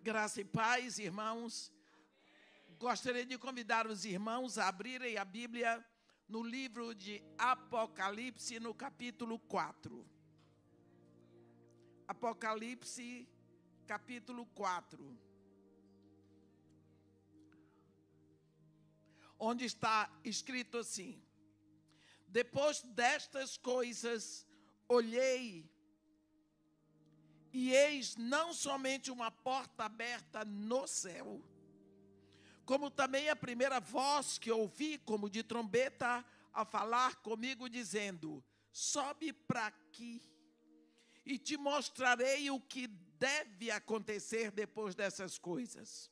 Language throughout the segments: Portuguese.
Graça e paz, irmãos. Gostaria de convidar os irmãos a abrirem a Bíblia no livro de Apocalipse, no capítulo 4. Apocalipse, capítulo 4. Onde está escrito assim: depois destas coisas, olhei, e eis não somente uma porta aberta no céu, como também a primeira voz que ouvi, como de trombeta, a falar comigo, dizendo: sobe para aqui, e te mostrarei o que deve acontecer depois dessas coisas.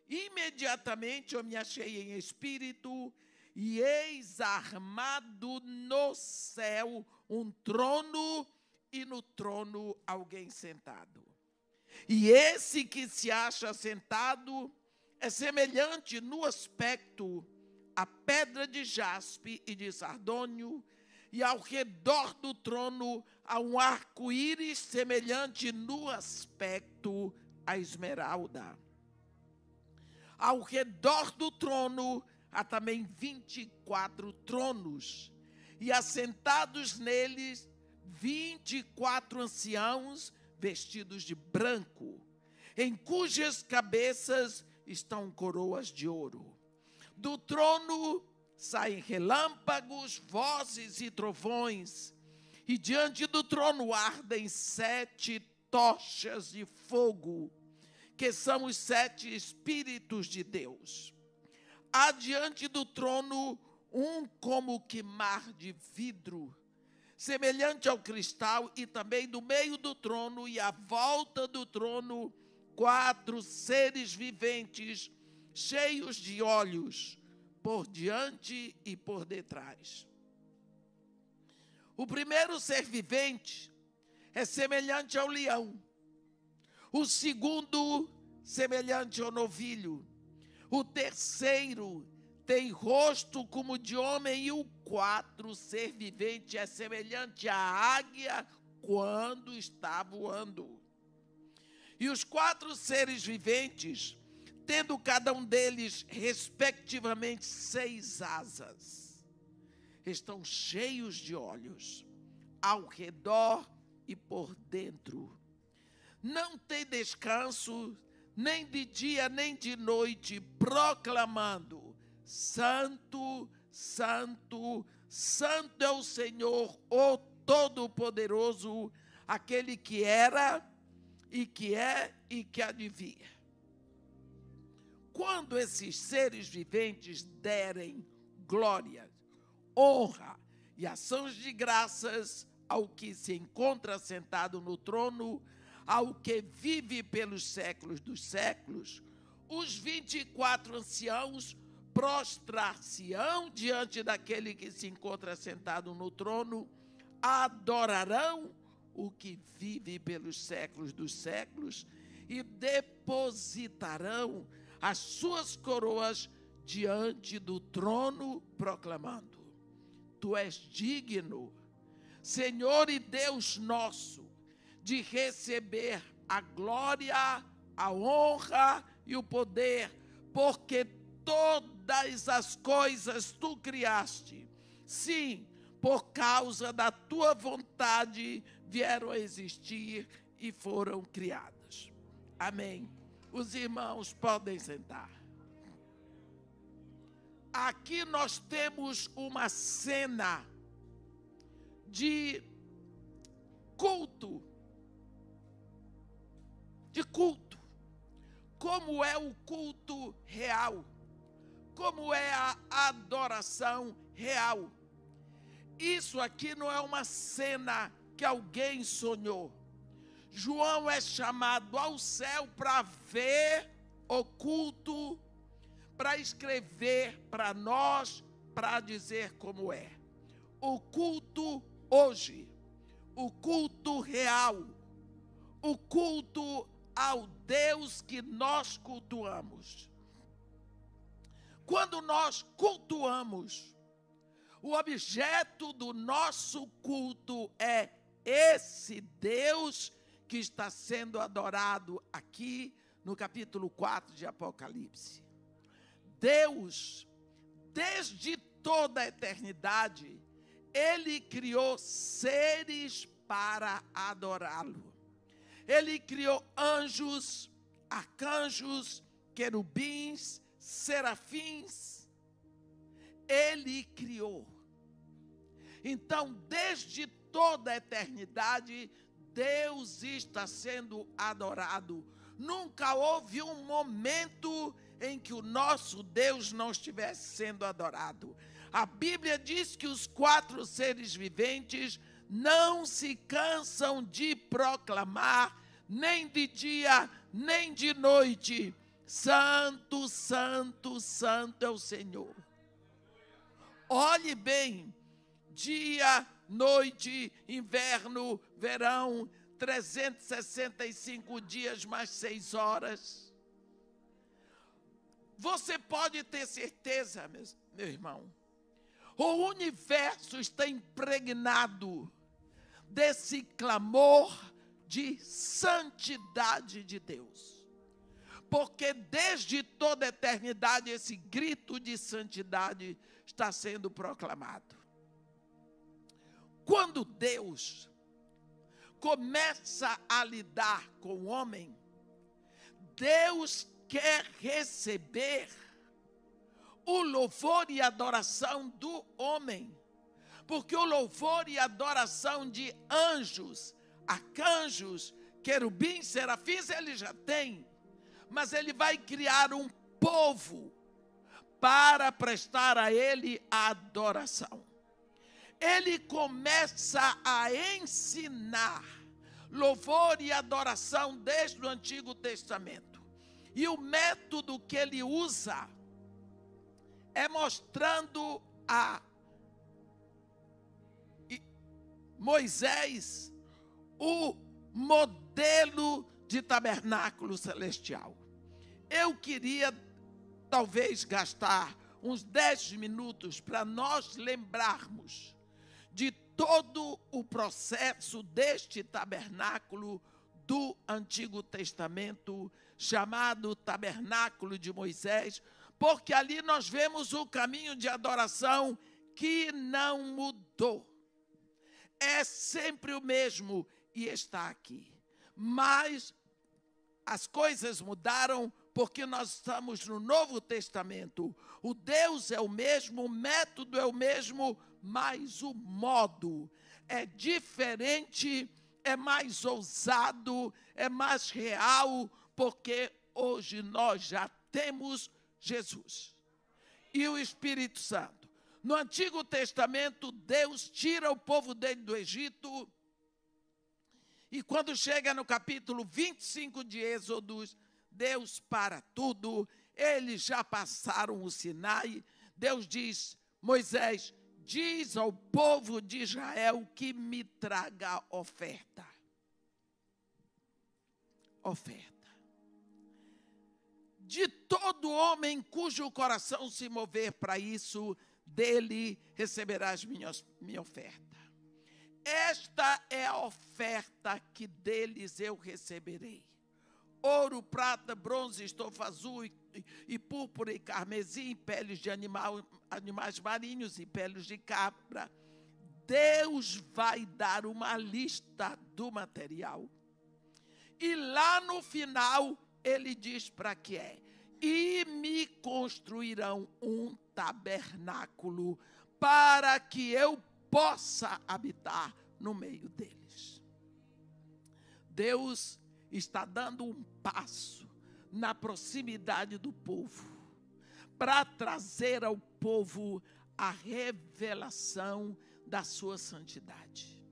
Imediatamente eu me achei em espírito, e eis armado no céu um trono, e no trono alguém sentado. E esse que se acha sentado é semelhante no aspecto à pedra de jaspe e de sardônio, e ao redor do trono há um arco-íris semelhante no aspecto à esmeralda. Ao redor do trono há também 24 tronos, e assentados neles 24 anciãos vestidos de branco, em cujas cabeças estão coroas de ouro. Do trono saem relâmpagos, vozes e trovões, e diante do trono ardem 7 tochas de fogo, que são os 7 Espíritos de Deus. Há diante do trono um como que mar de vidro, semelhante ao cristal, e também no meio do trono e à volta do trono 4 seres viventes, cheios de olhos, por diante e por detrás. O primeiro ser vivente é semelhante ao leão, o segundo semelhante ao novilho, o terceiro tem rosto como de homem, e o 4 ser vivente é semelhante à águia quando está voando. E os 4 seres viventes, tendo cada um deles, respectivamente, 6 asas, estão cheios de olhos, ao redor e por dentro. Não tem descanso, nem de dia nem de noite, proclamando: Santo, Santo, Santo é o Senhor, o Todo-Poderoso, aquele que era, e que é, e que há de vir. Quando esses seres viventes derem glória, honra e ações de graças ao que se encontra sentado no trono, ao que vive pelos séculos dos séculos, os 24 anciãos prostrar-se-ão diante daquele que se encontra sentado no trono, adorarão o que vive pelos séculos dos séculos e depositarão as suas coroas diante do trono, proclamando: Tu és digno, Senhor e Deus nosso, de receber a glória, a honra e o poder, porque todas as coisas tu criaste. Sim, por causa da tua vontade vieram a existir e foram criadas. Amém. Os irmãos podem sentar. Aqui nós temos uma cena de culto. De culto. Como é o culto real? Como é a adoração real? Isso aqui não é uma cena que alguém sonhou. João é chamado ao céu para ver o culto, para escrever para nós, para dizer como é. O culto hoje, o culto real, o culto ao Deus que nós cultuamos. Quando nós cultuamos, o objeto do nosso culto é esse Deus que está sendo adorado aqui no capítulo 4 de Apocalipse. Deus, desde toda a eternidade, Ele criou seres para adorá-lo. Ele criou anjos, arcanjos, querubins, serafins. Ele criou. Então, desde toda a eternidade, Deus está sendo adorado. Nunca houve um momento em que o nosso Deus não estivesse sendo adorado. A Bíblia diz que os 4 seres viventes não se cansam de proclamar, nem de dia, nem de noite: Santo, Santo, Santo é o Senhor. Olhe bem, dia, noite, inverno, verão, 365 dias mais 6 horas. Você pode ter certeza, meu irmão, o universo está impregnado desse clamor de santidade de Deus. Porque desde toda a eternidade esse grito de santidade está sendo proclamado. Quando Deus começa a lidar com o homem, Deus quer receber o louvor e adoração do homem. Porque o louvor e adoração de anjos, arcanjos, querubins, serafins, ele já tem. Mas ele vai criar um povo para prestar a ele a adoração. Ele começa a ensinar louvor e adoração desde o Antigo Testamento. E o método que ele usa é mostrando a Moisés o modelo de tabernáculo celestial. Eu queria talvez gastar uns 10 minutos para nós lembrarmos de todo o processo deste tabernáculo do Antigo Testamento, chamado Tabernáculo de Moisés, porque ali nós vemos o caminho de adoração que não mudou. É sempre o mesmo e está aqui. Mas as coisas mudaram porque nós estamos no Novo Testamento. O Deus é o mesmo, o método é o mesmo, mas o modo é diferente, é mais ousado, é mais real, porque hoje nós já temos Jesus e o Espírito Santo. No Antigo Testamento, Deus tira o povo dele do Egito, e quando chega no capítulo 25 de Êxodos, Deus para tudo. Eles já passaram o Sinai. Deus diz: Moisés, diz ao povo de Israel que me traga oferta. Oferta. De todo homem cujo coração se mover para isso, dele receberás minha oferta. Esta é a oferta que deles eu receberei: ouro, prata, bronze, estofa azul e púrpura e carmesim, peles de animais marinhos e peles de cabra. Deus vai dar uma lista do material. E lá no final, ele diz para que é: e me construirão um tabernáculo para que eu possa habitar no meio deles. Deus está dando um passo na proximidade do povo, para trazer ao povo a revelação da sua santidade.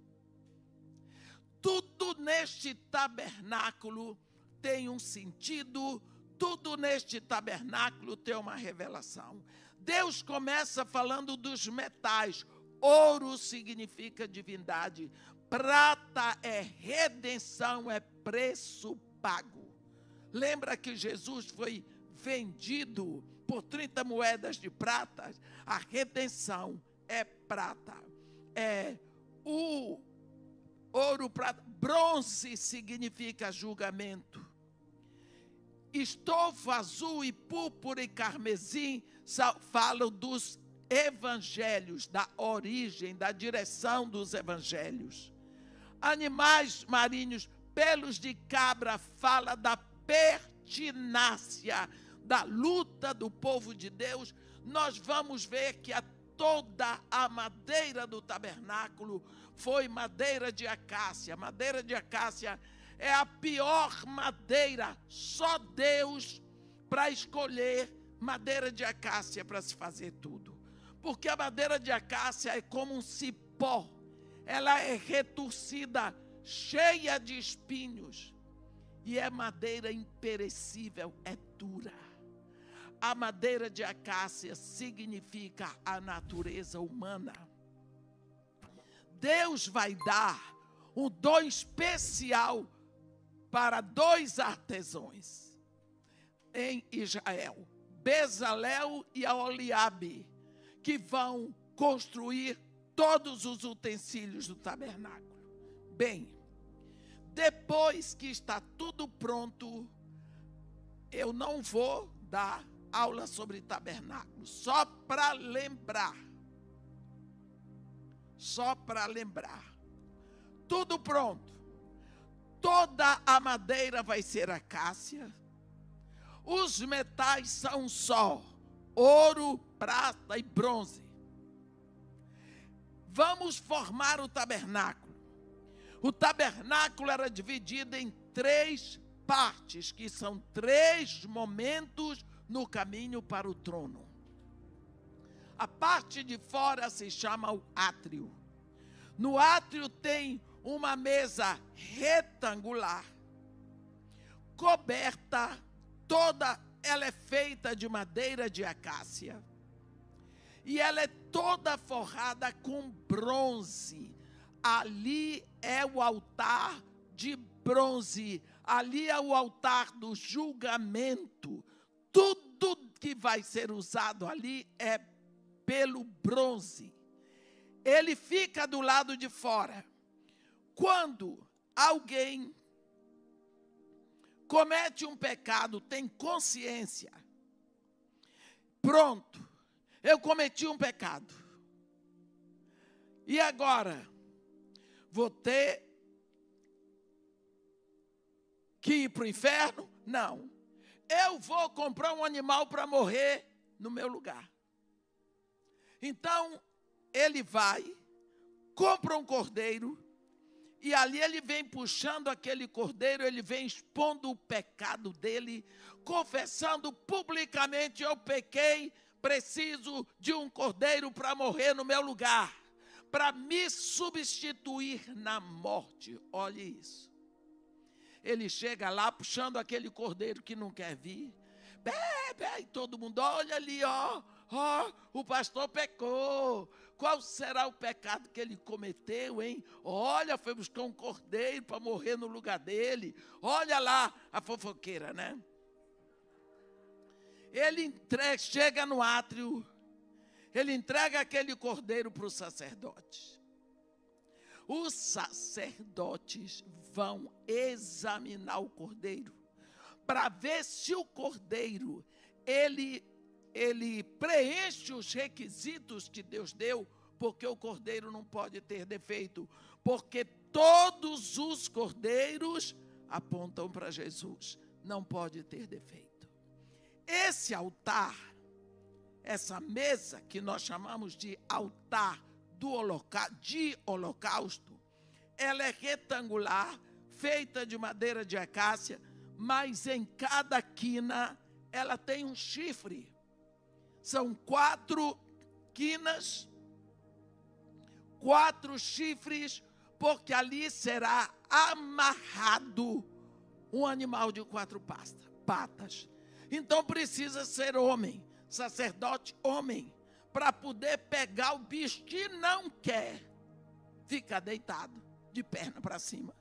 Tudo neste tabernáculo tem um sentido, tudo neste tabernáculo tem uma revelação. Deus começa falando dos metais. Ouro significa divindade, prata é redenção, é preço pago. Lembra que Jesus foi vendido por 30 moedas de prata? A redenção é prata. É o ouro, prata. Bronze significa julgamento. estofo azul e púrpura e carmesim falam dos evangelhos, da origem, da direção dos evangelhos. Animais marinhos, pelos de cabra, fala da pertinácia, da luta do povo de Deus. Nós vamos ver que toda a madeira do tabernáculo foi madeira de acácia. Madeira de acácia é a pior madeira, só Deus para escolher madeira de acácia para se fazer tudo. Porque a madeira de acácia é como um cipó, ela é retorcida, cheia de espinhos, e é madeira imperecível, é dura. A madeira de acácia significa a natureza humana. Deus vai dar um dom especial para 2 artesãos em Israel, Bezalel e Aholiabe, que vão construir todos os utensílios do tabernáculo. Bem, depois que está tudo pronto, eu não vou dar aula sobre tabernáculo, só para lembrar. Só para lembrar. Tudo pronto. Toda a madeira vai ser acácia. Os metais são só ouro, prata e bronze. Vamos formar o tabernáculo. O tabernáculo era dividido em 3 partes, que são 3 momentos no caminho para o trono. A parte de fora se chama o átrio. No átrio tem uma mesa retangular, coberta, toda ela é feita de madeira de acácia. E ela é toda forrada com bronze. Ali é o altar de bronze. Ali é o altar do julgamento. Tudo que vai ser usado ali é pelo bronze. Ele fica do lado de fora. Quando alguém comete um pecado, tem consciência. Pronto, eu cometi um pecado. E agora? Vou ter que ir para o inferno? Não. Eu vou comprar um animal para morrer no meu lugar. Então, ele vai, compra um cordeiro, e ali ele vem puxando aquele cordeiro, ele vem expondo o pecado dele, confessando publicamente: eu pequei, preciso de um cordeiro para morrer no meu lugar, para me substituir na morte. Olhe isso. Ele chega lá puxando aquele cordeiro que não quer vir. E todo mundo olha ali, o pastor pecou. Qual será o pecado que ele cometeu, hein? Olha, foi buscar um cordeiro para morrer no lugar dele. Olha lá a fofoqueira, né? Ele chega no átrio, ele entrega aquele cordeiro para os sacerdotes. Os sacerdotes vão examinar o cordeiro para ver se o cordeiro ele preenche os requisitos que Deus deu, porque o cordeiro não pode ter defeito, porque todos os cordeiros apontam para Jesus, não pode ter defeito. Esse altar, essa mesa que nós chamamos de altar de holocausto, ela é retangular, feita de madeira de acácia, mas em cada quina ela tem um chifre. São 4 quinas, 4 chifres, porque ali será amarrado um animal de 4 patas. Então precisa ser homem, sacerdote homem, para poder pegar o bicho que não quer, fica deitado, de perna para cima,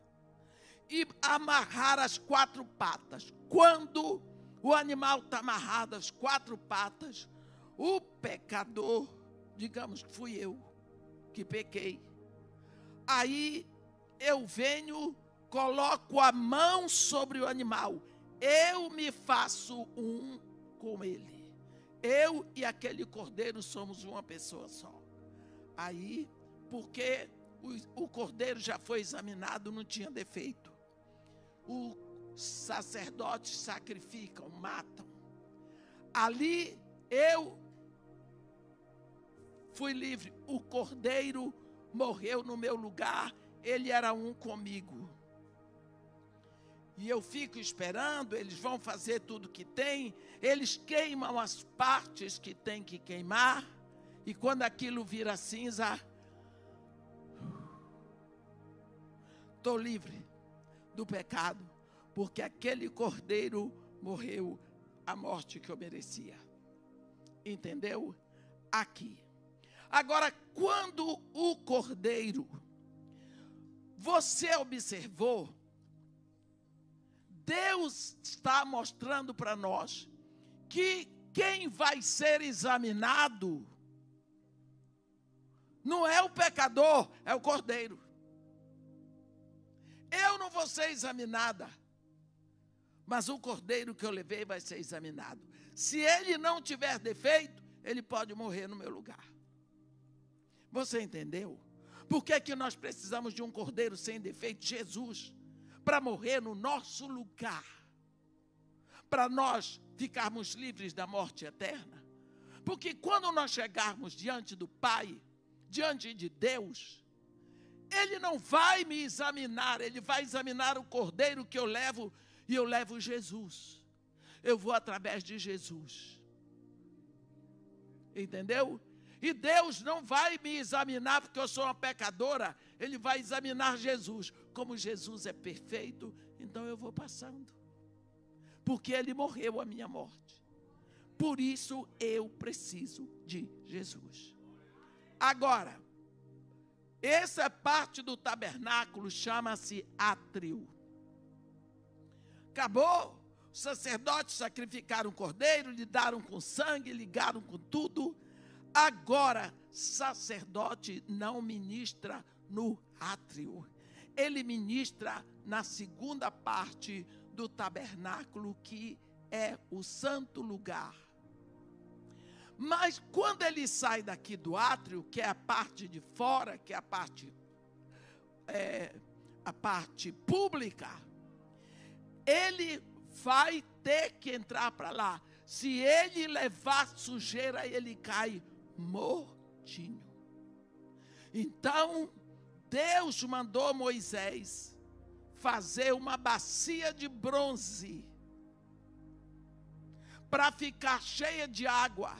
e amarrar as 4 patas. Quando o animal está amarrado às 4 patas, o pecador, digamos que fui eu que pequei, aí eu venho, coloco a mão sobre o animal, eu me faço um com ele. Eu e aquele cordeiro somos uma pessoa só. Aí, porque o cordeiro já foi examinado, não tinha defeito. Os sacerdotes sacrificam, matam. Ali eu fui livre. O cordeiro morreu no meu lugar, ele era um comigo. E eu fico esperando, eles vão fazer tudo que tem, eles queimam as partes que tem que queimar, e quando aquilo vira cinza, estou livre do pecado, porque aquele cordeiro morreu a morte que eu merecia. Entendeu? Aqui. Agora, quando o cordeiro, você observou, Deus está mostrando para nós que quem vai ser examinado não é o pecador, é o cordeiro. Eu não vou ser examinada, mas o cordeiro que eu levei vai ser examinado. Se ele não tiver defeito, ele pode morrer no meu lugar. Você entendeu? Por que que nós precisamos de um cordeiro sem defeito? Jesus, para morrer no nosso lugar, para nós ficarmos livres da morte eterna. Porque quando nós chegarmos diante do Pai, diante de Deus, Ele não vai me examinar, Ele vai examinar o cordeiro que eu levo, e eu levo Jesus. Eu vou através de Jesus. Entendeu? E Deus não vai me examinar porque eu sou uma pecadora, Ele vai examinar Jesus. Como Jesus é perfeito, então eu vou passando. Porque Ele morreu a minha morte. Por isso eu preciso de Jesus. Agora, essa parte do tabernáculo chama-se átrio. Acabou, os sacerdotes sacrificaram o cordeiro, lidaram com sangue, ligaram com tudo. Agora, sacerdote não ministra no átrio. Ele ministra na segunda parte do tabernáculo, que é o santo lugar. Mas quando ele sai daqui do átrio, que é a parte de fora, que é a parte pública, ele vai ter que entrar para lá. Se ele levar sujeira, ele cai mortinho. Então, Deus mandou Moisés fazer uma bacia de bronze para ficar cheia de água,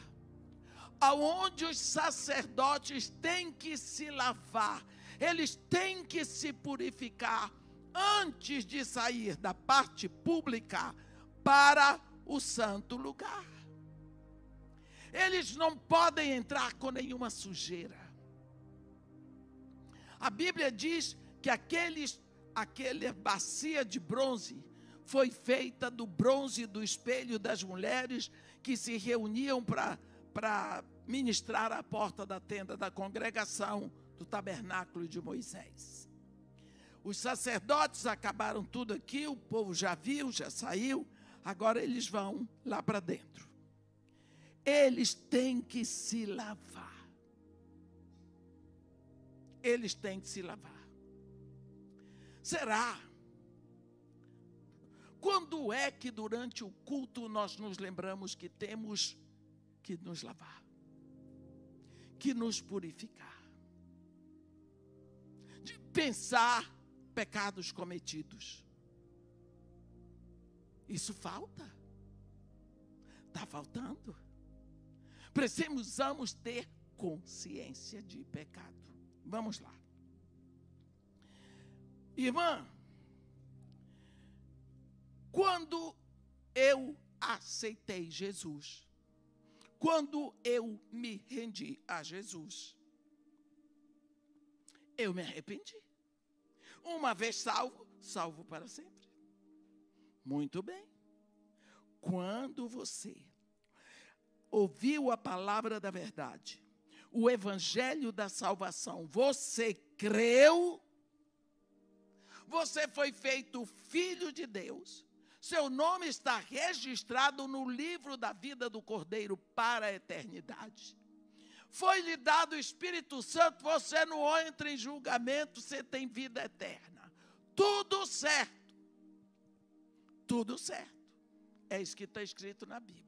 aonde os sacerdotes têm que se lavar, eles têm que se purificar antes de sair da parte pública para o santo lugar. Eles não podem entrar com nenhuma sujeira. A Bíblia diz que aquela bacia de bronze foi feita do bronze do espelho das mulheres que se reuniam para ministrar à porta da tenda da congregação do tabernáculo de Moisés. Os sacerdotes acabaram tudo aqui, o povo já viu, já saiu, agora eles vão lá para dentro. Eles têm que se lavar. Eles têm que se lavar. Será? Quando é que durante o culto nós nos lembramos que temos que nos lavar? Que nos purificar? De pensar pecados cometidos. Isso falta. Está faltando. Precisamos ter consciência de pecado. Vamos lá. Irmã, quando eu aceitei Jesus, quando eu me rendi a Jesus, eu me arrependi. Uma vez salvo, salvo para sempre. Muito bem. Quando você ouviu a palavra da verdade, o evangelho da salvação, você creu, você foi feito filho de Deus, seu nome está registrado no livro da vida do Cordeiro para a eternidade. Foi-lhe dado o Espírito Santo, você não entra em julgamento, você tem vida eterna. Tudo certo. Tudo certo. É isso que está escrito na Bíblia.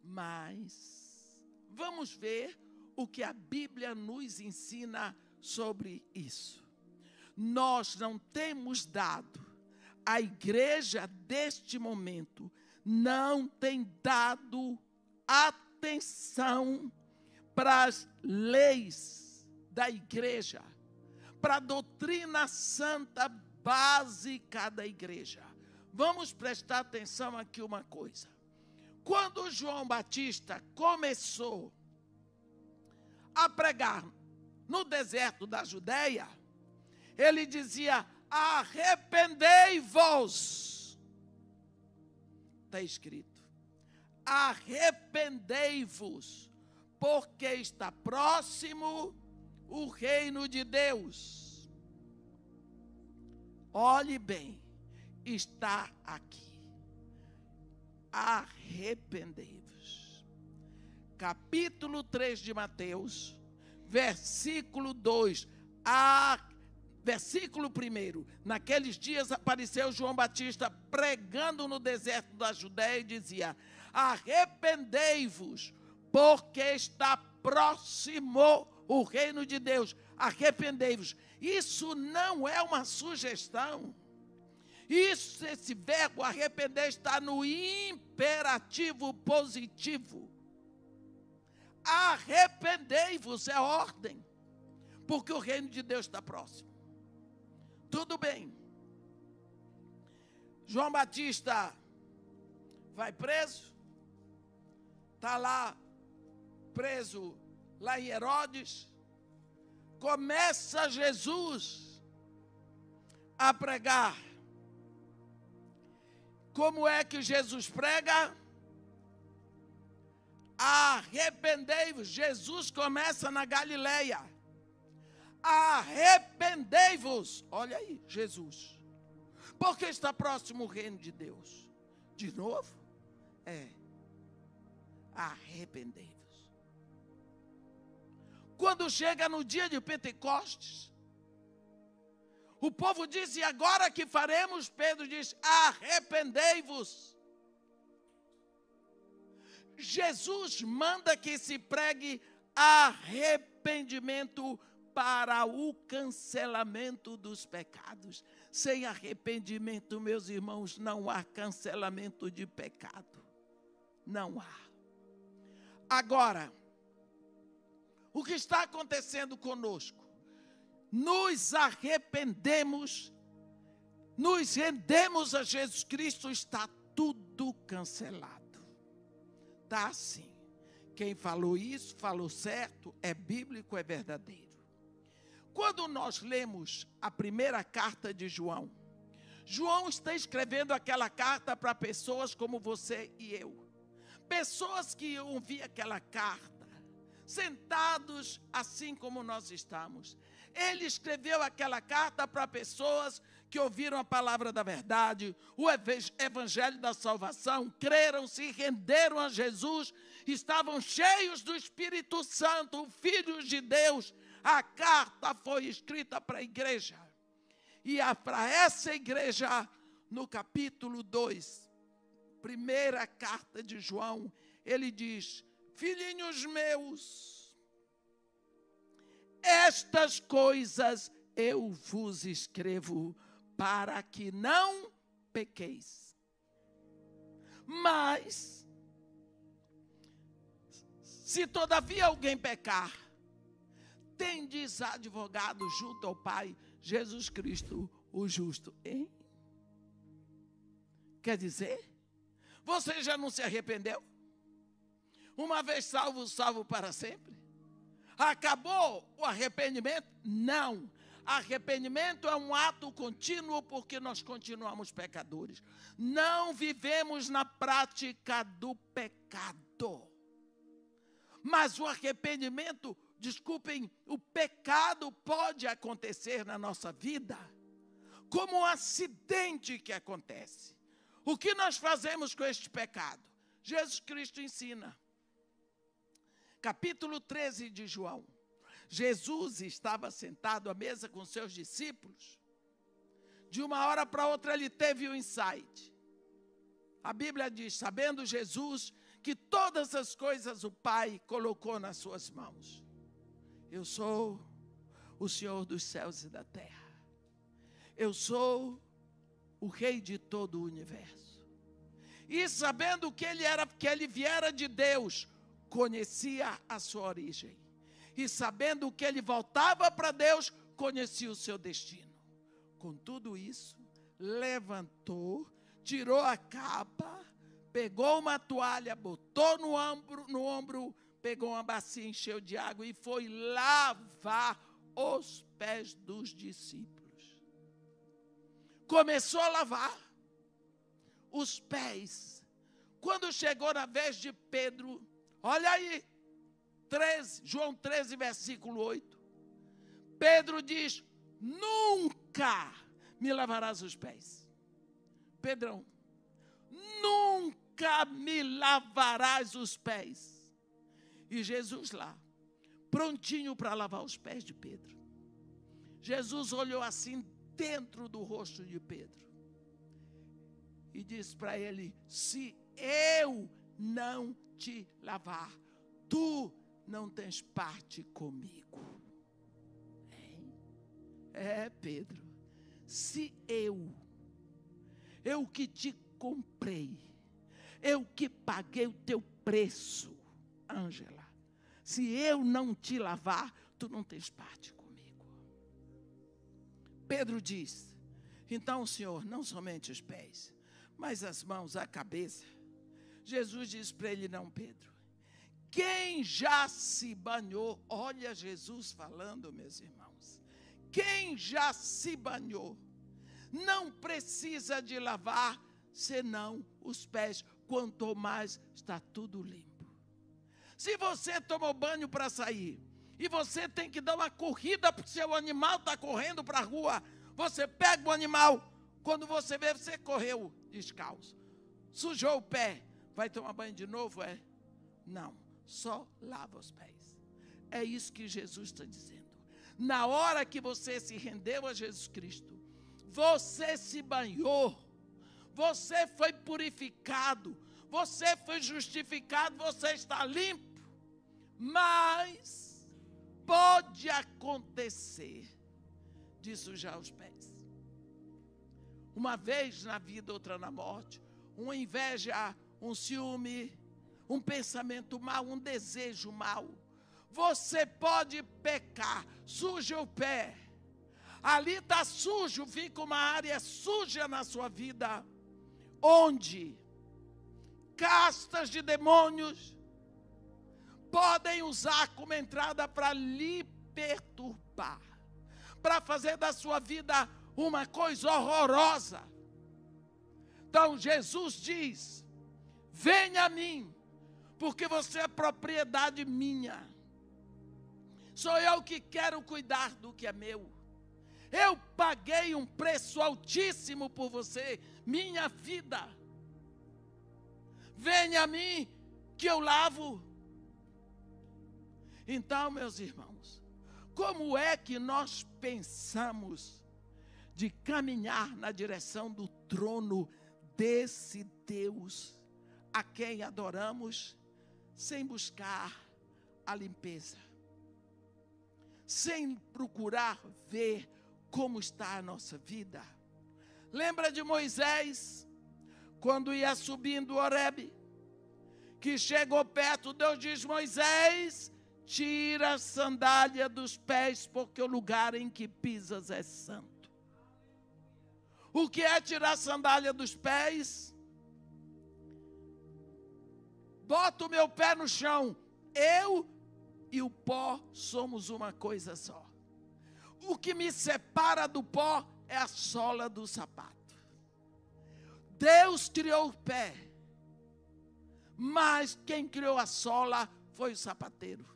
Mas vamos ver o que a Bíblia nos ensina sobre isso. Nós não temos dado, a igreja deste momento não tem dado atenção para as leis da igreja, para a doutrina santa básica da igreja. Vamos prestar atenção aqui uma coisa. Quando João Batista começou a pregar no deserto da Judeia, ele dizia: arrependei-vos. Está escrito: arrependei-vos, porque está próximo o reino de Deus. Olhe bem, está aqui. Arrependei-vos. Capítulo 3 de Mateus, versículo 2. Versículo 1. Naqueles dias apareceu João Batista pregando no deserto da Judéia e dizia: arrependei-vos, porque está próximo o reino de Deus. Arrependei-vos. Isso não é uma sugestão. Esse verbo arrepender está no imperativo positivo. Arrependei-vos é ordem, porque o reino de Deus está próximo. Tudo bem. João Batista vai preso, está lá preso lá em Herodes. Começa Jesus a pregar. Como é que Jesus prega? Arrependei-vos. Jesus começa na Galileia. Arrependei-vos. Olha aí, Jesus. Porque está próximo o reino de Deus. De novo? Arrependei-vos. Quando chega no dia de Pentecostes, o povo diz: e agora que faremos? Pedro diz: arrependei-vos. Jesus manda que se pregue arrependimento para o cancelamento dos pecados. Sem arrependimento, meus irmãos, não há cancelamento de pecado. Não há. Agora, o que está acontecendo conosco? Nos arrependemos, nos rendemos a Jesus Cristo, está tudo cancelado. Está assim. Quem falou isso, falou certo, é bíblico, é verdadeiro. Quando nós lemos a primeira carta de João, João está escrevendo aquela carta para pessoas como você e eu. Pessoas que ouviam aquela carta, sentados assim como nós estamos. Ele escreveu aquela carta para pessoas que ouviram a palavra da verdade, o evangelho da salvação, creram, se renderam a Jesus, estavam cheios do Espírito Santo, filhos de Deus. A carta foi escrita para a igreja. E para essa igreja, no capítulo 2, primeira carta de João, ele diz: filhinhos meus, estas coisas eu vos escrevo para que não pequeis. Mas, se todavia alguém pecar, tendes advogado junto ao Pai, Jesus Cristo, o justo. Hein? Quer dizer, você já não se arrependeu? Uma vez salvo, salvo para sempre? Acabou o arrependimento? Não. Arrependimento é um ato contínuo porque nós continuamos pecadores. Não vivemos na prática do pecado. Mas o arrependimento, desculpem, o pecado pode acontecer na nossa vida como um acidente que acontece. O que nós fazemos com este pecado? Jesus Cristo ensina. Capítulo 13 de João. Jesus estava sentado à mesa com seus discípulos. De uma hora para outra ele teve um insight. A Bíblia diz, sabendo Jesus que todas as coisas o Pai colocou nas suas mãos. Eu sou o Senhor dos céus e da terra. Eu sou o Rei de todo o universo. E sabendo que ele viera de Deus, conhecia a sua origem. E sabendo que ele voltava para Deus, conhecia o seu destino. Com tudo isso, levantou, tirou a capa, pegou uma toalha, botou no ombro, pegou uma bacia, encheu de água e foi lavar os pés dos discípulos. Começou a lavar os pés. Quando chegou na vez de Pedro, olha aí, João 13, versículo 8. Pedro diz, nunca me lavarás os pés. Pedrão, nunca me lavarás os pés. E Jesus lá, prontinho para lavar os pés de Pedro. Jesus olhou assim dentro do rosto de Pedro e disse para ele, se eu não te lavar, tu não tens parte comigo. Pedro, se eu que te comprei, eu que paguei o teu preço, Ângela, se eu não te lavar, tu não tens parte comigo. Pedro diz, então, Senhor, não somente os pés, mas as mãos, a cabeça. Jesus diz para ele, não, Pedro, quem já se banhou, olha Jesus falando, meus irmãos, quem já se banhou, não precisa de lavar, senão os pés, quanto mais está tudo limpo. Se você tomou banho para sair, e você tem que dar uma corrida, porque seu animal está correndo para a rua, você pega o animal, quando você vê, você correu descalço, sujou o pé, vai tomar banho de novo, Não, só lava os pés. É isso que Jesus está dizendo. Na hora que você se rendeu a Jesus Cristo, você se banhou, você foi purificado, você foi justificado, você está limpo. Mas pode acontecer de sujar os pés. Uma vez na vida, outra na morte. Uma inveja, um ciúme, um pensamento mau, um desejo mau. Você pode pecar, suja o pé. Ali está sujo, fica uma área suja na sua vida, onde castas de demônios podem usar como entrada para lhe perturbar, para fazer da sua vida uma coisa horrorosa. Então Jesus diz, venha a mim, porque você é propriedade minha. Sou eu que quero cuidar do que é meu. Eu paguei um preço altíssimo por você, minha vida. Venha a mim, que eu lavo. Então, meus irmãos, como é que nós pensamos de caminhar na direção do trono desse Deus a quem adoramos, sem buscar a limpeza, sem procurar ver como está a nossa vida? Lembra de Moisés, quando ia subindo Horebe, que chegou perto, Deus diz, Moisés, tira a sandália dos pés, porque o lugar em que pisas é santo. O que é tirar a sandália dos pés? Bota o meu pé no chão, eu e o pó somos uma coisa só. O que me separa do pó é a sola do sapato. Deus criou o pé, mas quem criou a sola foi o sapateiro.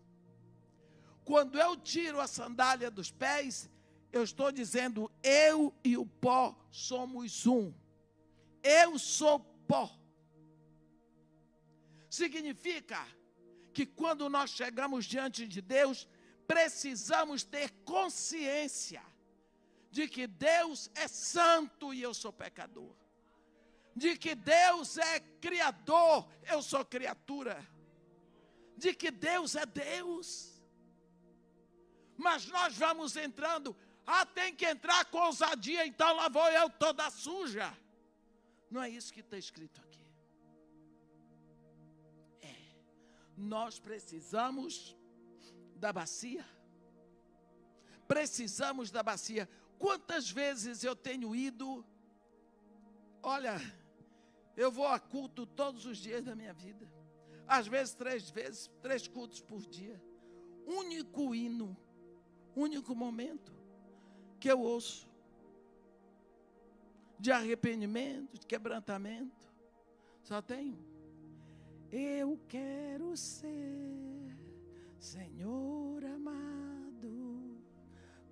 Quando eu tiro a sandália dos pés, eu estou dizendo, eu e o pó somos um. eu sou pó. Significa que quando nós chegamos diante de Deus, precisamos ter consciência de que Deus é santo e eu sou pecador. De que Deus é criador, eu sou criatura. De que Deus é Deus. Mas nós vamos entrando, tem que entrar com ousadia, então lá vou eu toda suja. Não é isso que está escrito aqui. Nós precisamos da bacia. Precisamos da bacia. Quantas vezes eu tenho ido... Olha, eu vou a culto todos os dias da minha vida. Às vezes, 3 cultos por dia. Único hino, único momento que eu ouço de arrependimento, de quebrantamento. Só tenho. Eu quero ser, Senhor amado,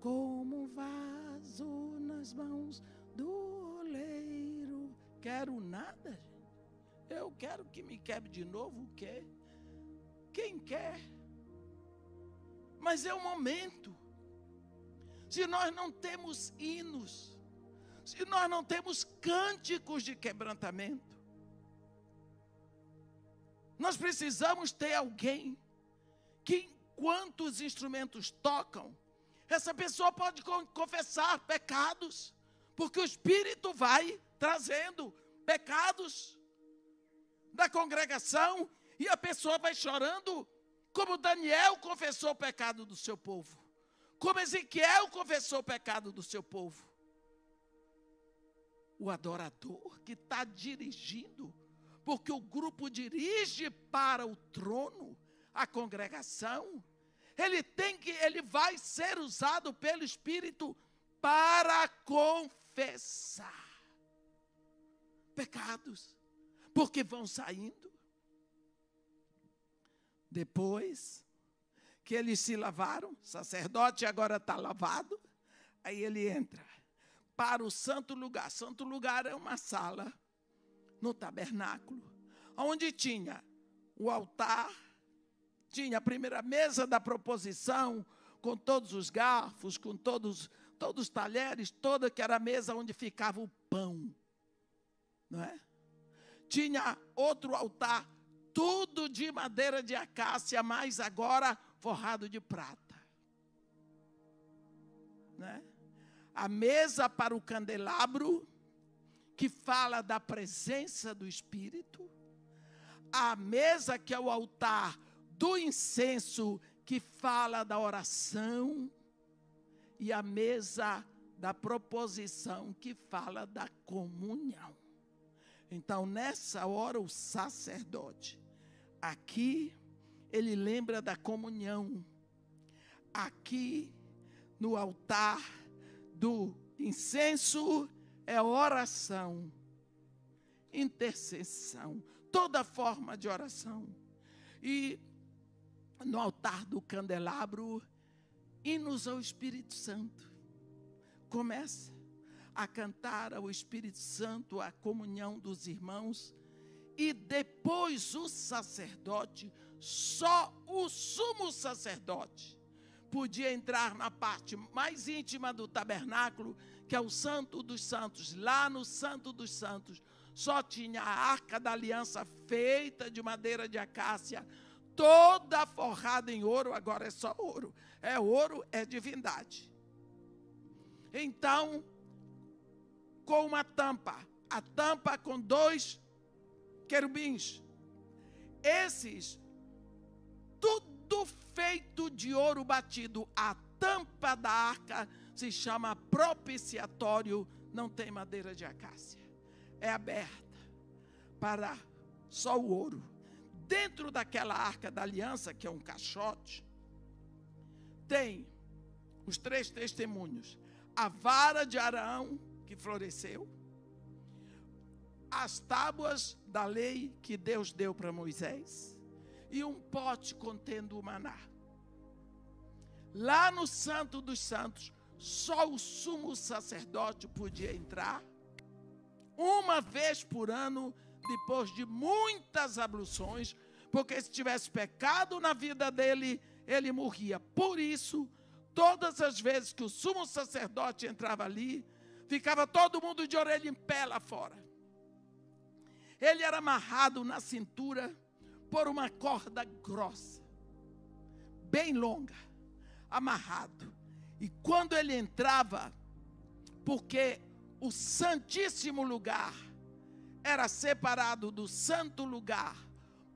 como um vaso nas mãos do oleiro. Quero nada, gente. Eu quero que me quebre de novo, o quê? Quem quer? Mas é o momento. Se nós não temos hinos, se nós não temos cânticos de quebrantamento, nós precisamos ter alguém que, enquanto os instrumentos tocam, essa pessoa pode confessar pecados, porque o Espírito vai trazendo pecados da congregação, e a pessoa vai chorando, como Daniel confessou o pecado do seu povo, como Ezequiel confessou o pecado do seu povo. O adorador que está dirigindo, porque o grupo dirige para o trono, a congregação, ele vai ser usado pelo Espírito para confessar pecados, porque vão saindo. Depois que eles se lavaram, o sacerdote agora está lavado, aí ele entra para o santo lugar. Santo lugar é uma sala no tabernáculo, onde tinha o altar, tinha a primeira mesa da proposição, com todos os garfos, com todos os talheres, toda que era a mesa onde ficava o pão, não é? Tinha outro altar, tudo de madeira de acácia, mas agora forrado de prata, né? A mesa para o candelabro, que fala da presença do Espírito. A mesa que é o altar do incenso, que fala da oração. E a mesa da proposição, que fala da comunhão. Então, nessa hora, o sacerdote, aqui, ele lembra da comunhão. Aqui, no altar do incenso, é oração, intercessão, toda forma de oração. E no altar do candelabro, hinos ao Espírito Santo. Começa a cantar ao Espírito Santo a comunhão dos irmãos. E depois o sacerdote, só o sumo sacerdote, podia entrar na parte mais íntima do tabernáculo, que é o Santo dos Santos. Lá no Santo dos Santos, só tinha a Arca da Aliança feita de madeira de acácia, toda forrada em ouro. Agora é só ouro. É ouro, é divindade. Então, com uma tampa, a tampa com 2 querubins. Esses, tudo feito de ouro batido. A tampa da arca se chama propiciatório, não tem madeira de acácia. É aberta para só o ouro. Dentro daquela arca da aliança, que é um caixote, tem os 3 testemunhos. A vara de Arão, que floresceu. As tábuas da lei que Deus deu para Moisés. E um pote contendo o maná. Lá no Santo dos Santos, só o sumo sacerdote podia entrar uma vez por ano, depois de muitas abluções, porque se tivesse pecado na vida dele, ele morria. Por isso, todas as vezes que o sumo sacerdote entrava ali, ficava todo mundo de orelha em pé lá fora. Ele era amarrado na cintura por uma corda grossa, bem longa, amarrado. E quando ele entrava, porque o santíssimo lugar era separado do santo lugar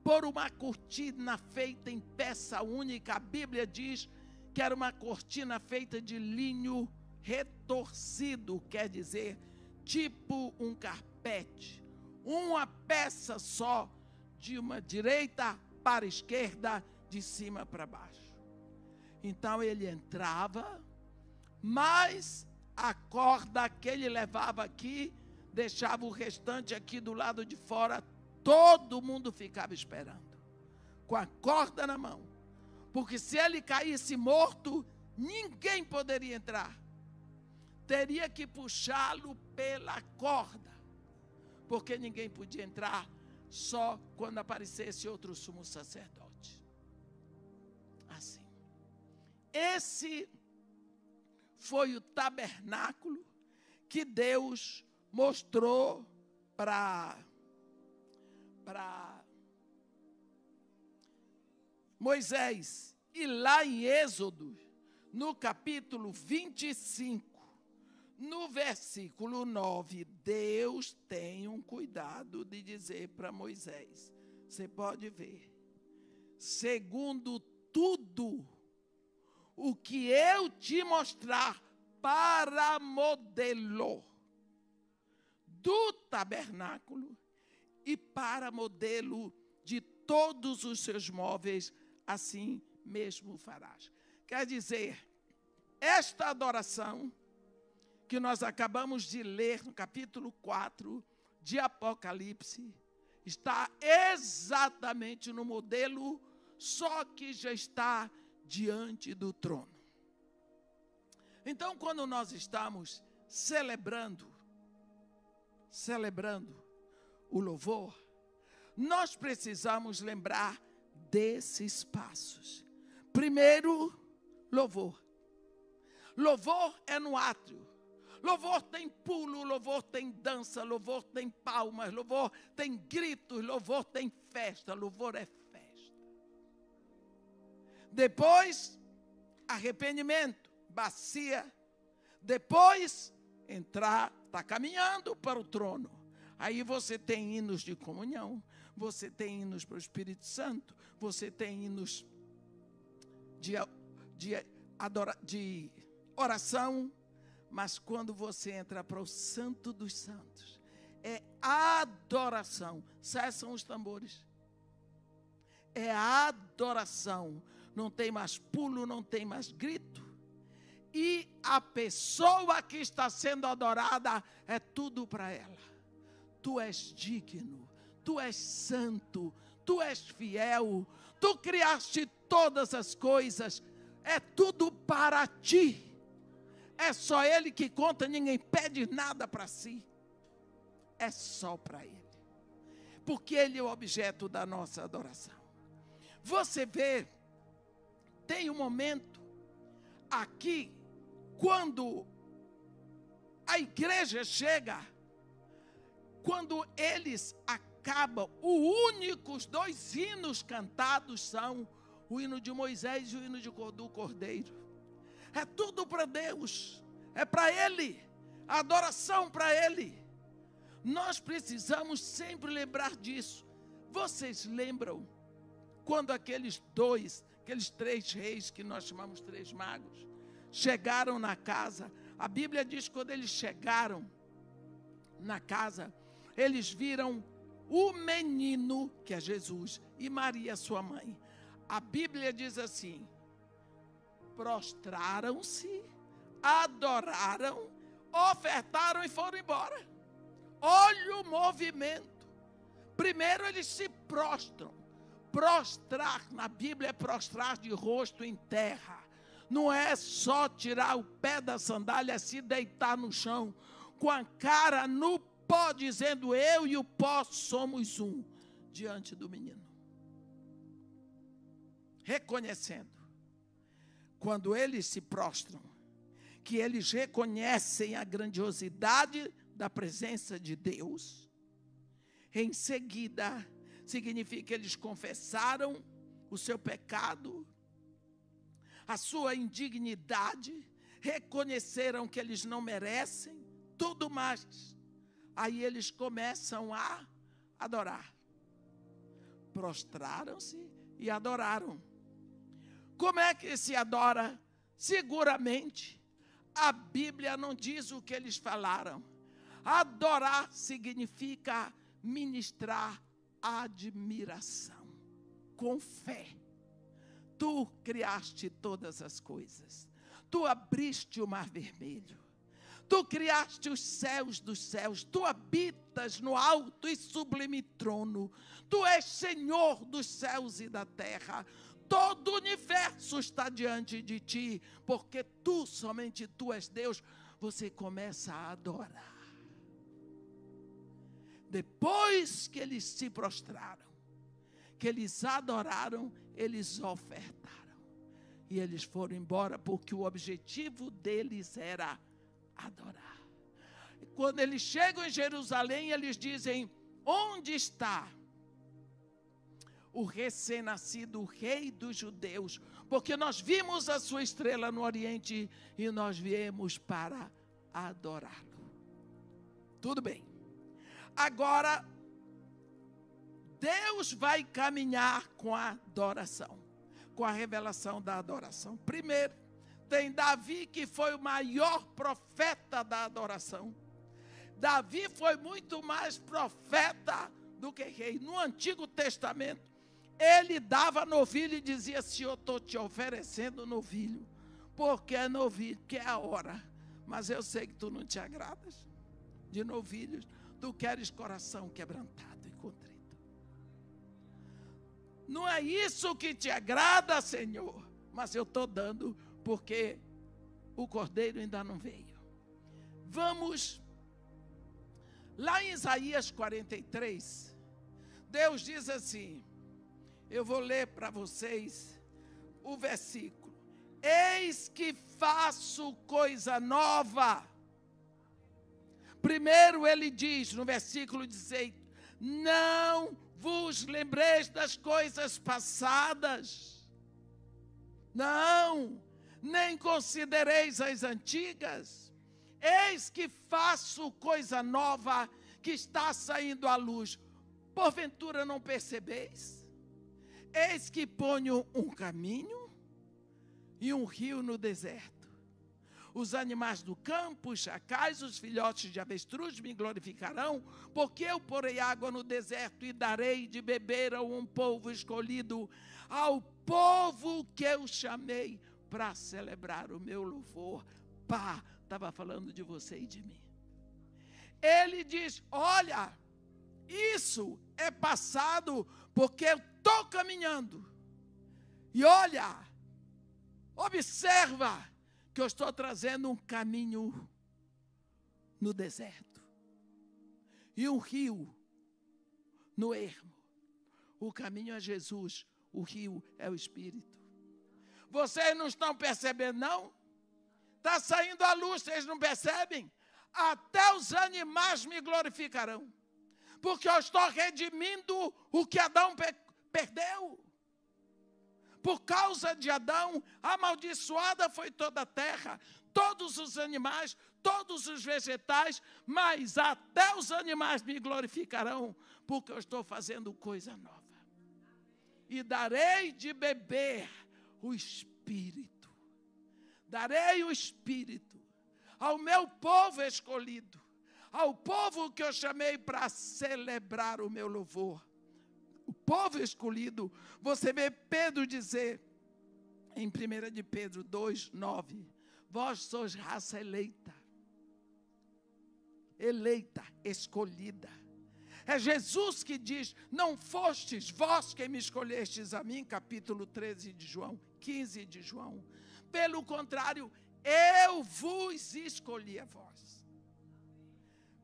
por uma cortina feita em peça única, a Bíblia diz que era uma cortina feita de linho retorcido, quer dizer, tipo um carpete, uma peça só, de uma direita para a esquerda, de cima para baixo. Então ele entrava, mas a corda que ele levava aqui, deixava o restante aqui do lado de fora, todo mundo ficava esperando, com a corda na mão, porque se ele caísse morto, ninguém poderia entrar, teria que puxá-lo pela corda, porque ninguém podia entrar, só quando aparecesse outro sumo sacerdote. Assim, esse foi o tabernáculo que Deus mostrou para Moisés. E lá em Êxodo, no capítulo 25, no versículo 9, Deus tem um cuidado de dizer para Moisés, você pode ver, segundo tudo o que eu te mostrar para modelo do tabernáculo e para modelo de todos os seus móveis, assim mesmo farás. Quer dizer, esta adoração que nós acabamos de ler no capítulo 4 de Apocalipse, está exatamente no modelo, só que já está diante do trono. Então, quando nós estamos celebrando o louvor, nós precisamos lembrar desses passos. Primeiro, louvor. Louvor é no átrio. Louvor tem pulo, louvor tem dança, louvor tem palmas, louvor tem gritos, louvor tem festa, louvor é festa. Depois, arrependimento, bacia. Depois, entrar, está caminhando para o trono. Aí você tem hinos de comunhão, você tem hinos para o Espírito Santo, você tem hinos de oração. Mas quando você entra para o Santo dos Santos, é adoração. Cessam os tambores. É adoração. Não tem mais pulo, não tem mais grito. E a pessoa que está sendo adorada é tudo para ela. Tu és digno, tu és santo, tu és fiel, tu criaste todas as coisas, é tudo para ti. É só Ele que conta, ninguém pede nada para si. É só para Ele. Porque Ele é o objeto da nossa adoração. Você vê, tem um momento aqui, quando a igreja chega, quando eles acabam, os dois hinos cantados são o hino de Moisés e o hino do Cordeiro. É tudo para Deus, é para Ele, a adoração para Ele. Nós precisamos sempre lembrar disso. Vocês lembram quando aqueles três reis, que nós chamamos três magos, chegaram na casa? A Bíblia diz que quando eles chegaram na casa, eles viram o menino, que é Jesus, e Maria, sua mãe. A Bíblia diz assim: prostraram-se, adoraram, ofertaram e foram embora. Olha o movimento. Primeiro eles se prostram. Prostrar na Bíblia é prostrar de rosto em terra. Não é só tirar o pé da sandália, se deitar no chão, com a cara no pó, dizendo: eu e o pó somos um, diante do menino. Reconhecendo, quando eles se prostram, que eles reconhecem a grandiosidade da presença de Deus, em seguida, significa que eles confessaram o seu pecado, a sua indignidade, reconheceram que eles não merecem, tudo mais. Aí eles começam a adorar. Prostraram-se e adoraram. Como é que se adora? Seguramente, a Bíblia não diz o que eles falaram. Adorar significa ministrar admiração, com fé. Tu criaste todas as coisas. Tu abriste o mar vermelho. Tu criaste os céus dos céus. Tu habitas no alto e sublime trono. Tu és Senhor dos céus e da terra. Todo o universo está diante de ti, porque tu, somente tu és Deus. Você começa a adorar. Depois que eles se prostraram, que eles adoraram, eles ofertaram. E eles foram embora, porque o objetivo deles era adorar. E quando eles chegam em Jerusalém, eles dizem: onde está o recém-nascido rei dos judeus? Porque nós vimos a sua estrela no Oriente e nós viemos para adorá-lo. Tudo bem. Agora, Deus vai caminhar com a adoração, com a revelação da adoração. Primeiro, tem Davi, que foi o maior profeta da adoração. Davi foi muito mais profeta do que rei. No Antigo Testamento, ele dava novilho e dizia: Senhor, estou te oferecendo novilho, porque é novilho, que é a hora. Mas eu sei que tu não te agradas de novilhos. Tu queres coração quebrantado e contrito. Não é isso que te agrada, Senhor, mas eu estou dando porque o cordeiro ainda não veio. Vamos lá em Isaías 43. Deus diz assim, eu vou ler para vocês o versículo: eis que faço coisa nova. Primeiro ele diz no versículo 16: não vos lembreis das coisas passadas, não, nem considereis as antigas. Eis que faço coisa nova, que está saindo à luz. Porventura não percebeis? Eis que ponho um caminho e um rio no deserto. Os animais do campo, os chacais, os filhotes de avestruz me glorificarão, porque eu porei água no deserto e darei de beber a um povo escolhido, ao povo que eu chamei para celebrar o meu louvor. Pá, estava falando de você e de mim. Ele diz: olha, isso é passado, porque eu estou caminhando. E olha, observa que eu estou trazendo um caminho no deserto e um rio no ermo. O caminho é Jesus, o rio é o Espírito. Vocês não estão percebendo, não? Está saindo a luz, vocês não percebem? Até os animais me glorificarão, porque eu estou redimindo o que Adão perdeu. Por causa de Adão, amaldiçoada foi toda a terra, todos os animais, todos os vegetais, mas até os animais me glorificarão, porque eu estou fazendo coisa nova. E darei de beber o Espírito, darei o Espírito ao meu povo escolhido, ao povo que eu chamei para celebrar o meu louvor. O povo escolhido. Você vê Pedro dizer em 1 de Pedro 2, 9, vós sois raça eleita, escolhida. É Jesus que diz: não fostes vós quem me escolhestes a mim, capítulo 13 de João, 15 de João. Pelo contrário, eu vos escolhi a vós.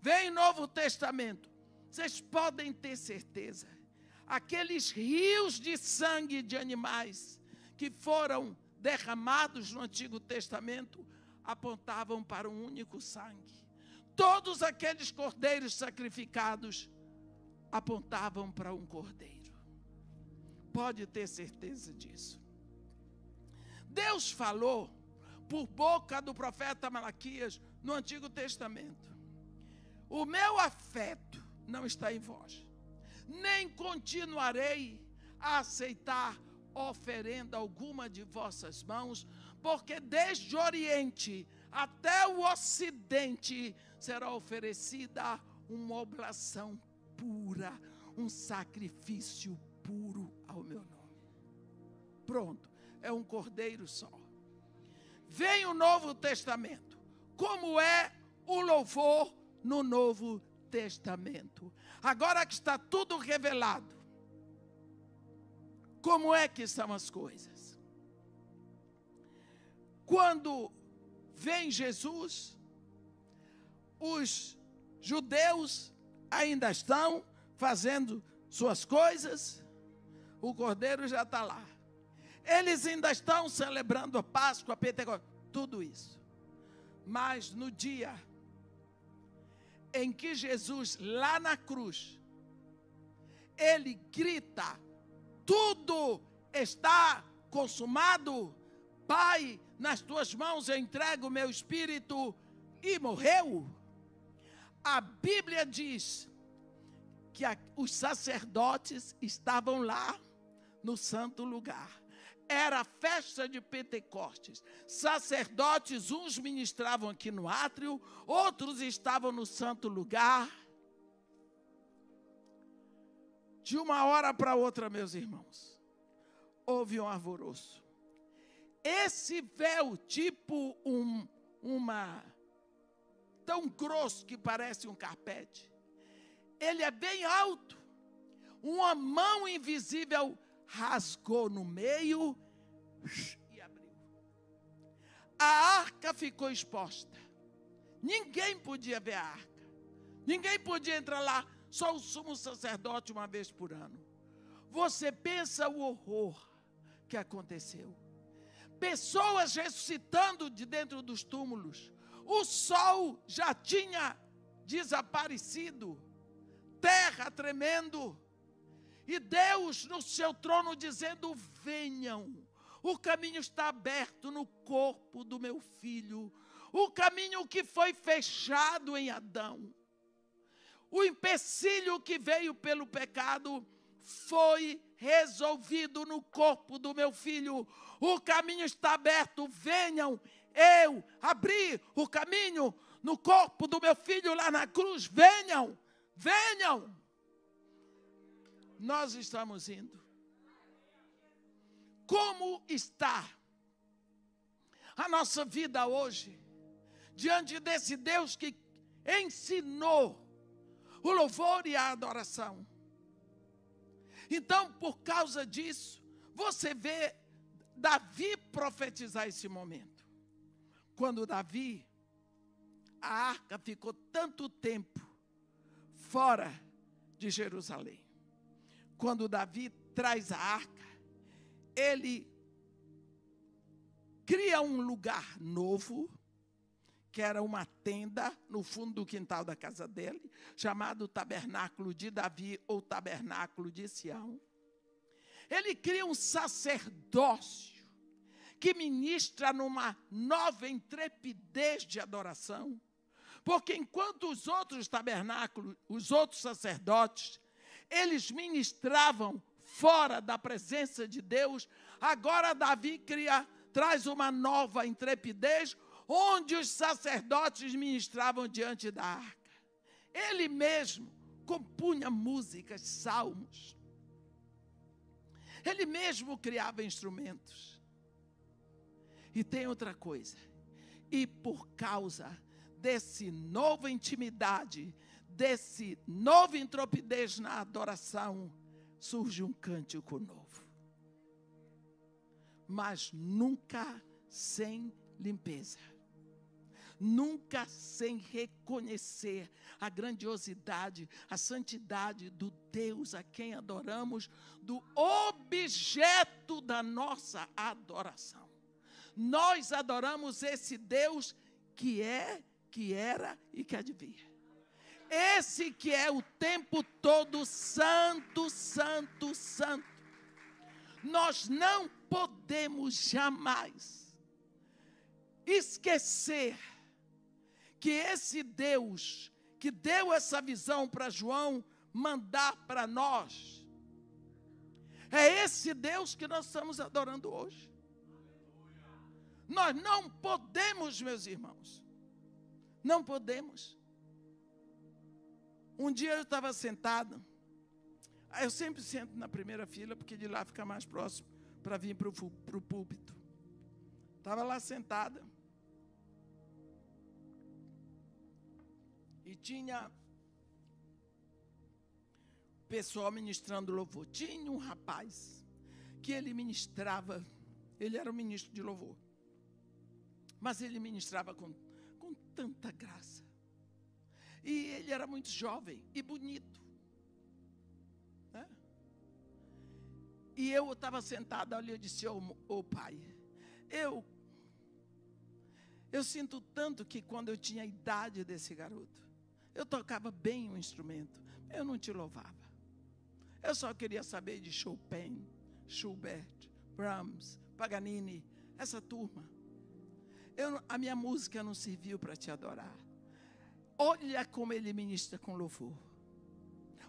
Vem o Novo Testamento. Vocês podem ter certeza. Aqueles rios de sangue de animais que foram derramados no Antigo Testamento apontavam para um único sangue. Todos aqueles cordeiros sacrificados apontavam para um cordeiro. Pode ter certeza disso. Deus falou por boca do profeta Malaquias no Antigo Testamento: o meu afeto não está em vós, nem continuarei a aceitar oferenda alguma de vossas mãos, porque desde o Oriente até o Ocidente será oferecida uma oblação pura, um sacrifício puro ao meu nome. Pronto, é um cordeiro só. Vem o Novo Testamento. Como é o louvor no Novo Testamento? Agora que está tudo revelado, como é que são as coisas? Quando vem Jesus, os judeus ainda estão fazendo suas coisas, o cordeiro já está lá. Eles ainda estão celebrando a Páscoa, a Pentecostes, tudo isso. Mas no dia em que Jesus, lá na cruz, ele grita: tudo está consumado, Pai, nas tuas mãos eu entrego o meu espírito, e morreu. A Bíblia diz que os sacerdotes estavam lá no santo lugar. Era a festa de Pentecostes. Sacerdotes, uns ministravam aqui no átrio, outros estavam no santo lugar. De uma hora para outra, meus irmãos, houve um alvoroço. Esse véu, tipo tão grosso que parece um carpete, ele é bem alto. Uma mão invisível rasgou no meio e abriu. A arca ficou exposta. Ninguém podia ver a arca. Ninguém podia entrar lá. Só o sumo sacerdote uma vez por ano. Você pensa o horror que aconteceu. Pessoas ressuscitando de dentro dos túmulos. O sol já tinha desaparecido. Terra tremendo. E Deus no seu trono dizendo: venham. O caminho está aberto no corpo do meu filho. O caminho que foi fechado em Adão. O empecilho que veio pelo pecado foi resolvido no corpo do meu filho. O caminho está aberto, venham. Eu abri o caminho no corpo do meu filho lá na cruz. Venham, venham. Nós estamos indo. Como está a nossa vida hoje, diante desse Deus que ensinou o louvor e a adoração? Então, por causa disso, você vê Davi profetizar esse momento. Quando Davi, a arca ficou tanto tempo fora de Jerusalém. Quando Davi traz a arca, ele cria um lugar novo, que era uma tenda no fundo do quintal da casa dele, chamado Tabernáculo de Davi ou Tabernáculo de Sião. Ele cria um sacerdócio que ministra numa nova intrepidez de adoração, porque enquanto os outros tabernáculos, os outros sacerdotes, eles ministravam fora da presença de Deus, agora Davi traz uma nova intrepidez, onde os sacerdotes ministravam diante da arca. Ele mesmo compunha músicas, salmos. Ele mesmo criava instrumentos. E tem outra coisa. E por causa desse nova intimidade, desse nova intrepidez na adoração, surge um cântico novo. Mas nunca sem limpeza. nunca sem reconhecer a grandiosidade, a santidade do Deus a quem adoramos, do objeto da nossa adoração. Nós adoramos esse Deus que é, que era e que há de vir. Esse que é o tempo todo santo, santo, santo. Nós não podemos jamais esquecer que esse Deus que deu essa visão para João mandar para nós, é esse Deus que nós estamos adorando hoje. Nós não podemos, meus irmãos, não podemos. Um dia eu estava sentado, eu sempre sento na primeira fila, porque de lá fica mais próximo para vir para o púlpito. Estava lá sentada, e tinha pessoal ministrando louvor. Tinha um rapaz que ele ministrava, ele era um ministro de louvor, mas ele ministrava com tanta graça. E ele era muito jovem e bonito, né? E eu estava sentada ali, eu disse, ô pai, eu sinto tanto que quando eu tinha a idade desse garoto, eu tocava bem o instrumento, eu não te louvava. Eu só queria saber de Chopin, Schubert, Brahms, Paganini, essa turma. A minha música não serviu para te adorar. Olha como ele ministra com louvor.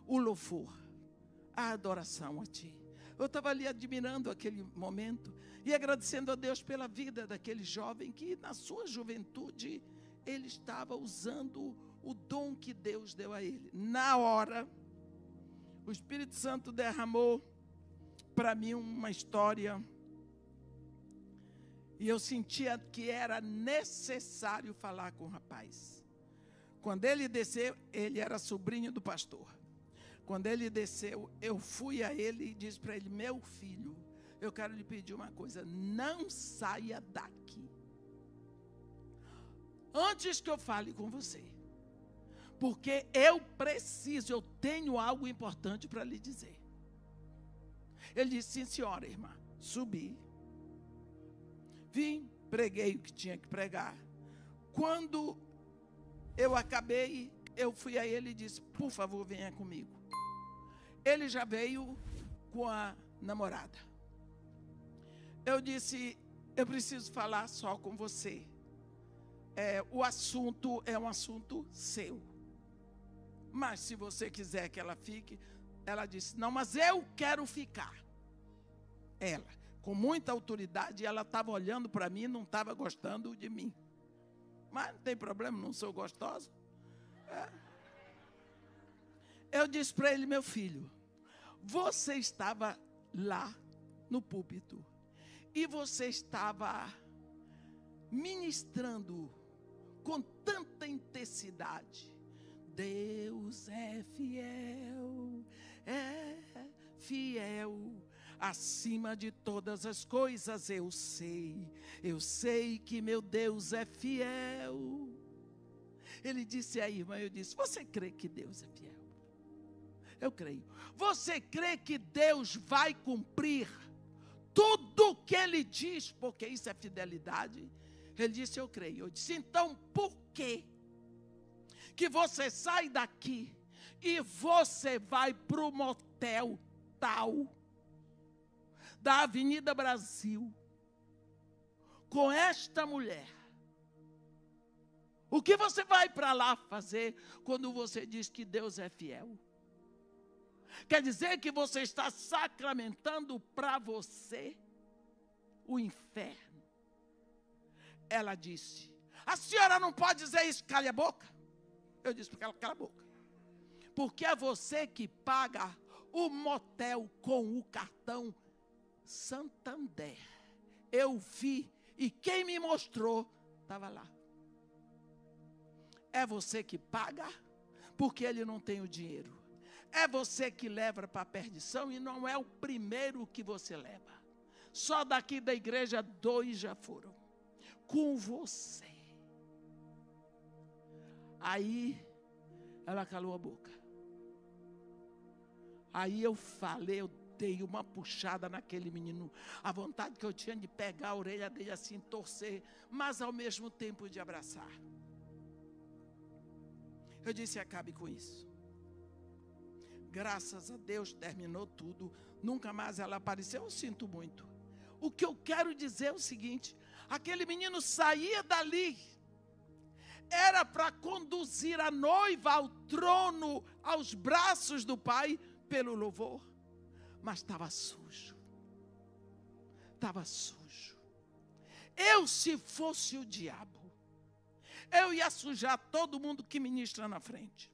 O louvor, a adoração a ti. Eu estava ali admirando aquele momento e agradecendo a Deus pela vida daquele jovem que na sua juventude ele estava usando o dom que Deus deu a ele. Na hora, o Espírito Santo derramou para mim uma história e eu sentia que era necessário falar com o rapaz. Quando ele desceu, ele era sobrinho do pastor. Quando ele desceu, eu fui a ele e disse para ele, meu filho, eu quero lhe pedir uma coisa, não saia daqui antes que eu fale com você, porque eu tenho algo importante para lhe dizer. Ele disse, sim senhora, irmã. Subi, vim, preguei o que tinha que pregar. Quando eu acabei, eu fui a ele e disse, por favor, venha comigo. Ele já veio com a namorada. Eu disse, eu preciso falar só com você. O assunto é um assunto seu. Mas se você quiser que ela fique, ela disse, não, mas eu quero ficar. Ela, com muita autoridade, ela estava olhando para mim, não estava gostando de mim. Mas não tem problema, não sou gostosa. Eu disse para ele, meu filho, você estava lá no púlpito e você estava ministrando com tanta intensidade. Deus é fiel, acima de todas as coisas eu sei que meu Deus é fiel. Ele disse aí, irmã, eu disse, você crê que Deus é fiel? Eu creio. Você crê que Deus vai cumprir tudo o que Ele diz, porque isso é fidelidade? Ele disse, eu creio. Eu disse, então por quê que você sai daqui e você vai para o motel tal da Avenida Brasil com esta mulher? O que você vai para lá fazer quando você diz que Deus é fiel? Quer dizer que você está sacramentando para você o inferno. Ela disse, a senhora não pode dizer isso, cale a boca. Eu disse para ela, cala a boca. Porque é você que paga o motel com o cartão Santander. Eu vi e quem me mostrou estava lá. É você que paga porque ele não tem o dinheiro. É você que leva para a perdição e não é o primeiro que você leva. Só daqui da igreja 2 já foram. Com você. Aí, ela calou a boca. Aí eu falei, eu dei uma puxada naquele menino. A vontade que eu tinha de pegar a orelha dele assim, torcer, mas ao mesmo tempo de abraçar. Eu disse, acabe com isso. Graças a Deus terminou tudo. Nunca mais ela apareceu, eu sinto muito. O que eu quero dizer é o seguinte, aquele menino saía dali, era para conduzir a noiva ao trono, aos braços do Pai, pelo louvor, mas estava sujo. Estava sujo. Eu, se fosse o diabo, eu ia sujar todo mundo que ministra na frente.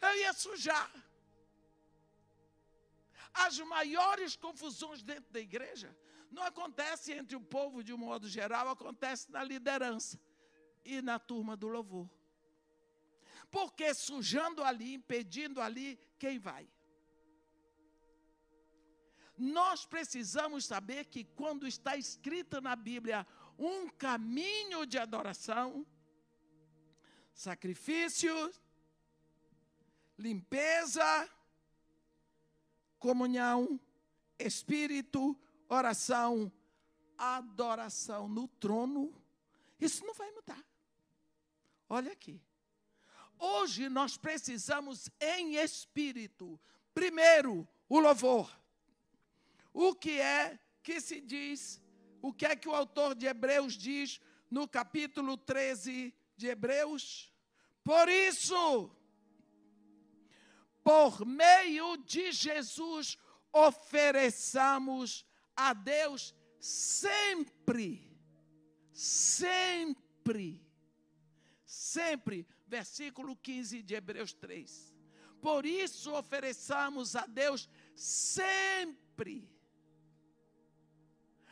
Eu ia sujar. As maiores confusões dentro da igreja não acontecem entre o povo de um modo geral, acontece na liderança e na turma do louvor. Porque sujando ali, impedindo ali, quem vai? Nós precisamos saber que quando está escrito na Bíblia um caminho de adoração, sacrifício, limpeza, comunhão, espírito, oração, adoração no trono, isso não vai mudar. Olha aqui. Hoje nós precisamos em espírito, primeiro, o louvor. O que é que se diz, o que é que o autor de Hebreus diz no capítulo 13 de Hebreus? Por isso, por meio de Jesus, ofereçamos a Deus sempre, versículo 15 de Hebreus 3. Por isso ofereçamos a Deus sempre,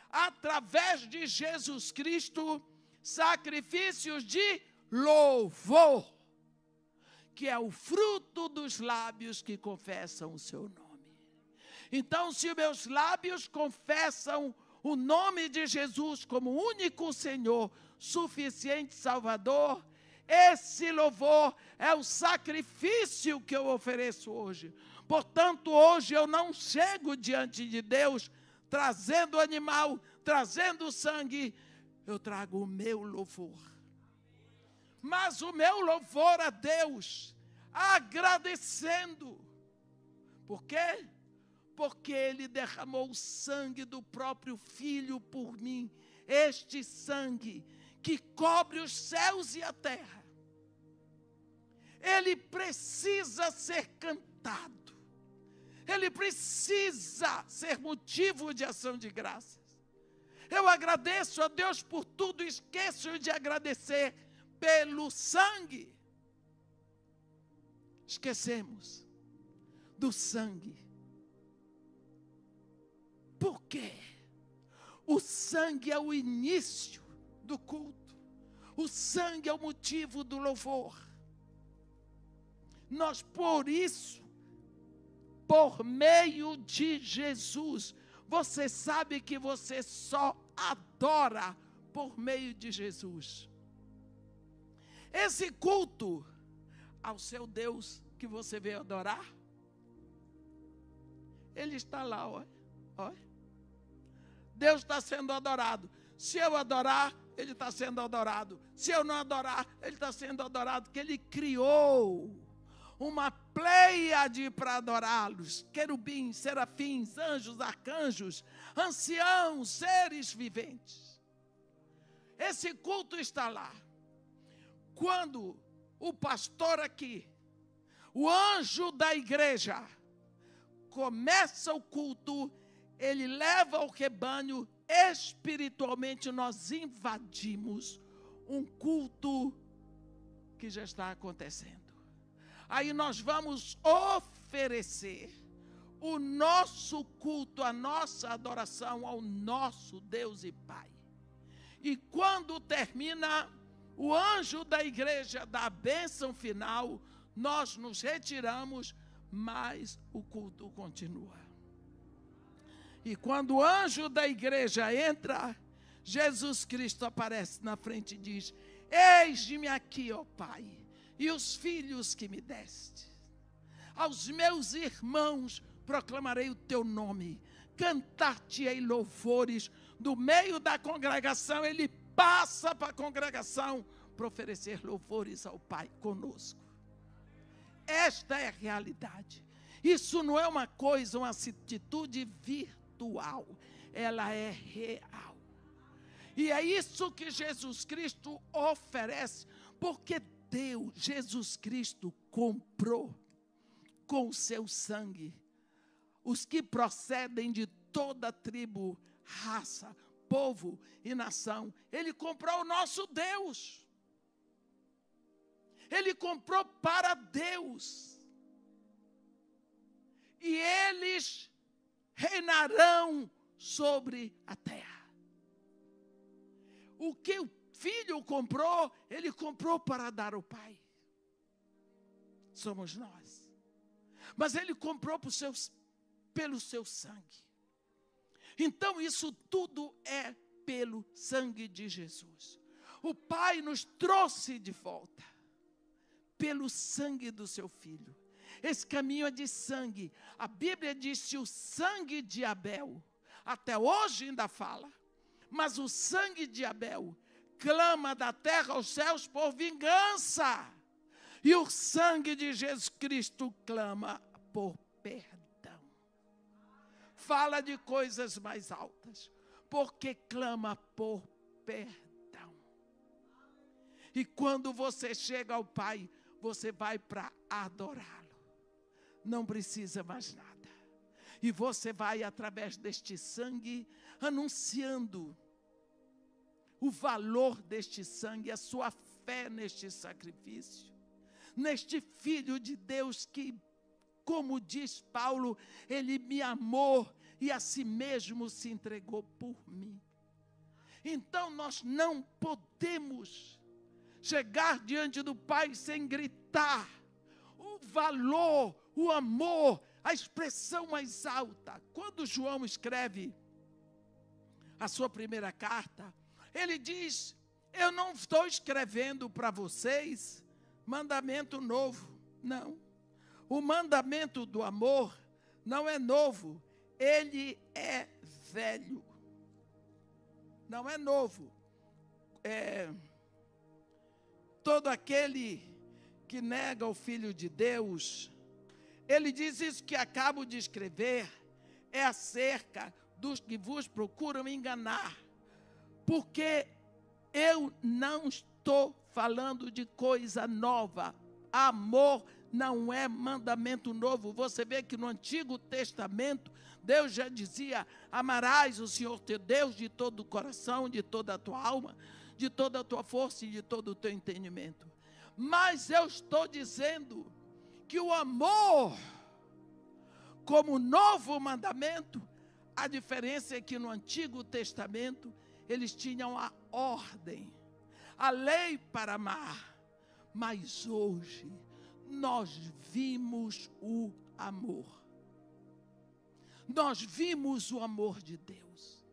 através de Jesus Cristo, sacrifícios de louvor, que é o fruto dos lábios que confessam o seu nome. Então, se meus lábios confessam o nome de Jesus como único Senhor, suficiente Salvador, esse louvor é o sacrifício que eu ofereço hoje. Portanto, hoje eu não chego diante de Deus trazendo animal, trazendo sangue, eu trago o meu louvor. Mas o meu louvor a Deus, agradecendo. Por quê? Porque Ele derramou o sangue do próprio Filho por mim. Este sangue que cobre os céus e a terra. Ele precisa ser cantado. Ele precisa ser motivo de ação de graças. Eu agradeço a Deus por tudo, esqueço de agradecer pelo sangue. Esquecemos do sangue. Por quê? O sangue é o início do culto. O sangue é o motivo do louvor. Nós, por isso, por meio de Jesus, você sabe que você só adora por meio de Jesus. Esse culto ao seu Deus que você veio adorar, Ele está lá, olha. Deus está sendo adorado. Se eu adorar, Ele está sendo adorado. Se eu não adorar, Ele está sendo adorado, porque Ele criou uma pleiade para adorá-los, querubins, serafins, anjos, arcanjos, anciãos, seres viventes. Esse culto está lá. Quando o pastor aqui, o anjo da igreja, começa o culto, ele leva o rebanho, espiritualmente nós invadimos um culto que já está acontecendo. Aí nós vamos oferecer o nosso culto, a nossa adoração ao nosso Deus e Pai. E quando termina, o anjo da igreja dá a bênção final, nós nos retiramos, mas o culto continua. E quando o anjo da igreja entra, Jesus Cristo aparece na frente e diz: eis-me aqui, ó Pai, e os filhos que me deste. Aos meus irmãos proclamarei o teu nome, cantar-te-ei louvores. Do meio da congregação, ele passa para a congregação para oferecer louvores ao Pai conosco. Esta é a realidade. Isso não é uma coisa, uma atitude virtual. Ela é real. E é isso que Jesus Cristo oferece, porque Deus, Jesus Cristo, comprou com o seu sangue os que procedem de toda tribo, raça, povo e nação. Ele comprou o nosso Deus. Ele comprou para Deus. E eles reinarão sobre a terra. O que o filho comprou, ele comprou para dar ao Pai. Somos nós. Mas ele comprou pelo seu sangue. Então isso tudo é pelo sangue de Jesus. O Pai nos trouxe de volta pelo sangue do seu filho. Esse caminho é de sangue. A Bíblia diz que o sangue de Abel, até hoje ainda fala, mas o sangue de Abel clama da terra aos céus por vingança. E o sangue de Jesus Cristo clama por perdão. Fala de coisas mais altas, porque clama por perdão. E quando você chega ao Pai, você vai para adorá-lo. Não precisa mais nada. E você vai, através deste sangue, anunciando o valor deste sangue, a sua fé neste sacrifício, neste Filho de Deus que, como diz Paulo, ele me amou e a si mesmo se entregou por mim. Então nós não podemos chegar diante do Pai sem gritar o valor, o amor, a expressão mais alta. Quando João escreve a sua primeira carta, ele diz: eu não estou escrevendo para vocês mandamento novo. Não. O mandamento do amor não é novo, ele é velho. Não é novo. Todo aquele que nega o Filho de Deus, ele diz isso que acabo de escrever, é acerca dos que vos procuram enganar. Porque eu não estou falando de coisa nova. Amor não é mandamento novo. Você vê que no Antigo Testamento, Deus já dizia: amarás o Senhor teu Deus de todo o coração, de toda a tua alma, de toda a tua força e de todo o teu entendimento. Mas eu estou dizendo que o amor, como novo mandamento, a diferença é que no Antigo Testamento, eles tinham a ordem, a lei para amar. Mas hoje, nós vimos o amor. Nós vimos o amor de Deus.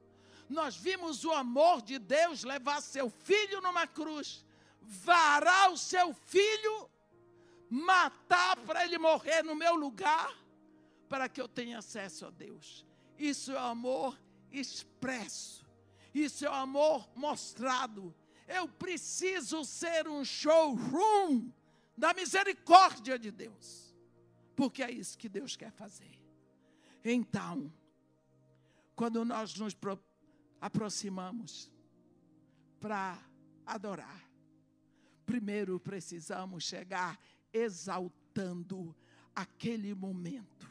Nós vimos o amor de Deus levar seu filho numa cruz, varar o seu filho, matar para ele morrer no meu lugar, para que eu tenha acesso a Deus. Isso é amor expresso. Isso é amor mostrado. Eu preciso ser um showroom da misericórdia de Deus, porque é isso que Deus quer fazer. Então, quando nós nos aproximamos para adorar, primeiro precisamos chegar exaltando aquele momento,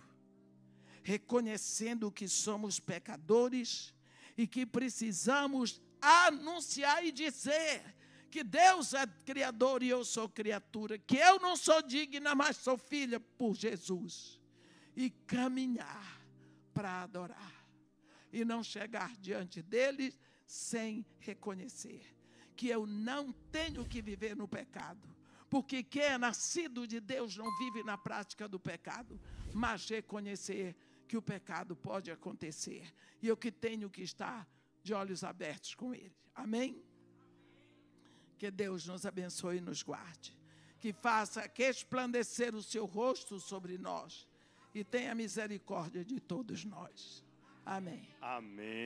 reconhecendo que somos pecadores e que precisamos anunciar e dizer que Deus é criador e eu sou criatura, que eu não sou digna, mas sou filha por Jesus, e caminhar para adorar, e não chegar diante dele sem reconhecer que eu não tenho que viver no pecado, porque quem é nascido de Deus não vive na prática do pecado, mas reconhecer que o pecado pode acontecer, e eu que tenho que estar de olhos abertos com Ele. Amém? Que Deus nos abençoe e nos guarde. Que faça resplandecer o seu rosto sobre nós e tenha misericórdia de todos nós. Amém. Amém.